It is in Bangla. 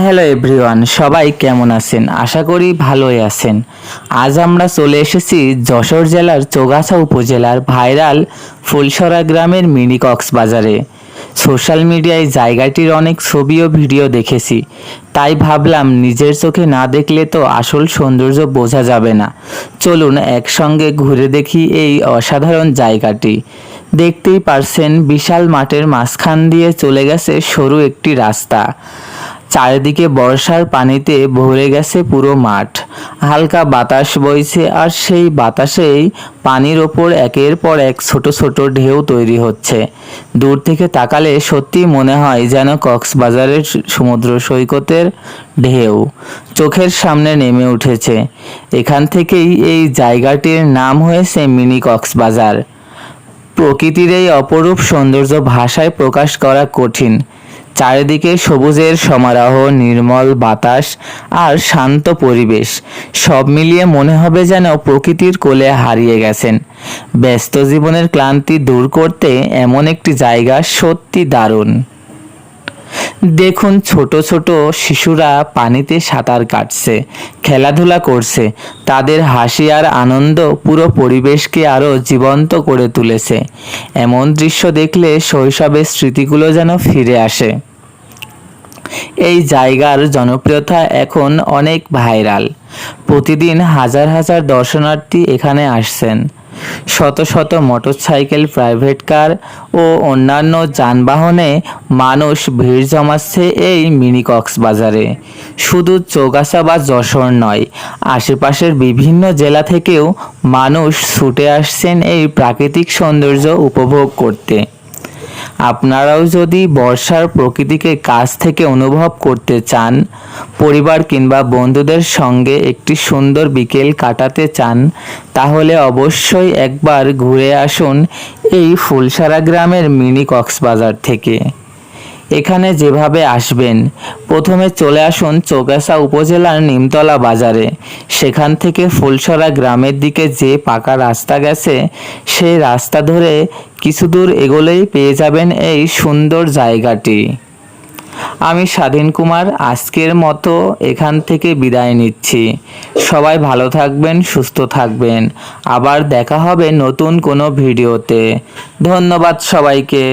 হ্যালো এভরিওয়ান, সবাই কেমন আছেন? আশা করি ভালোই আছেন। আজ আমরা চলে এসেছি যশোর জেলার চৌগাছা উপজেলার ভাইরাল ফুলসরা গ্রামের মিনি কক্সবাজারে। সোশ্যাল মিডিয়ায় জায়গাটির অনেক ছবি ও ভিডিও দেখেছি, তাই ভাবলাম নিজের চোখে না দেখলে তো আসল সৌন্দর্য বোঝা যাবে না। চলুন একসঙ্গে ঘুরে দেখি এই অসাধারণ জায়গাটি। দেখতেই পারছেন, বিশাল মাঠের মাঝখান দিয়ে চলে গেছে সরু একটি রাস্তা। চারিদিকে বর্ষার পানিতে ভরে গেছে পুরো মাঠ। হালকা বাতাস বইছে, আর সেই বাতাসেই পানির ওপর একের পর এক ছোট ছোট ঢেউ তৈরি হচ্ছে। দূর থেকে তাকালে সত্যি মনে হয় যেন কক্সবাজারের সমুদ্র সৈকতের ঢেউ চোখের সামনে নেমে উঠেছে। এখান থেকেই এই জায়গাটির নাম হয়েছে মিনি কক্সবাজার। প্রকৃতির এই অপরূপ সৌন্দর্য ভাষায় প্রকাশ করা কঠিন। চারিদিকে সবুজের সমারোহ, নির্মল বাতাস আর শান্ত পরিবেশ, সব মিলিয়ে মনে হবে যেন প্রকৃতির কোলে হারিয়ে গেছেন। ব্যস্ত জীবনের ক্লান্তি দূর করতে এমন একটি জায়গা সত্যি দারুণ। দেখুন, ছোট ছোট শিশুরা পানিতে সাঁতার কাটছে, খেলাধুলা করছে। তাদের হাসি আর আনন্দ পুরো পরিবেশকে আরো জীবন্ত করে তুলেছে। এমন দৃশ্য দেখলে শৈশবের স্মৃতিগুলো যেন ফিরে আসে। এই জায়গার জনপ্রিয়তা এখন অনেক ভাইরাল। প্রতিদিন হাজার হাজার দর্শনার্থী এখানে আসছেন। শত শত মোটরসাইকেল, প্রাইভেট কার ও অন্যান্য যানবাহনে মানুষ ভিড় জমাচ্ছে এই মিনি কক্সবাজারে। শুধু চৌগাছা বা যশোর নয়, আশেপাশের বিভিন্ন জেলা থেকেও মানুষ ছুটে আসছেন এই প্রাকৃতিক সৌন্দর্য উপভোগ করতে। আপনারাও যদি বর্ষার প্রকৃতিকে কাছ থেকে অনুভব করতে চান, পরিবার কিংবা বন্ধুদের সঙ্গে একটি সুন্দর বিকেল কাটাতে চান, তাহলে অবশ্যই একবার ঘুরে আসুন এই ফুলসরা গ্রামের মিনি কক্সবাজার থেকে। এখানে যেভাবে আসবেন, প্রথমে চলে আসুন চৌগাছা উপজেলার নিমতলা বাজারে। সেখান থেকে ফুলসরা গ্রামের দিকে যে পাকা রাস্তা গেছে, সেই রাস্তা ধরে কিছু দূর এগোলেই পেয়ে যাবেন এই সুন্দর জায়গাটি। আমি স্বাধীন কুমার আজকের মতো এখান থেকে বিদায় নিচ্ছি। সবাই ভালো থাকবেন, সুস্থ থাকবেন। আবার দেখা হবে নতুন কোনো ভিডিওতে। ধন্যবাদ সবাইকে।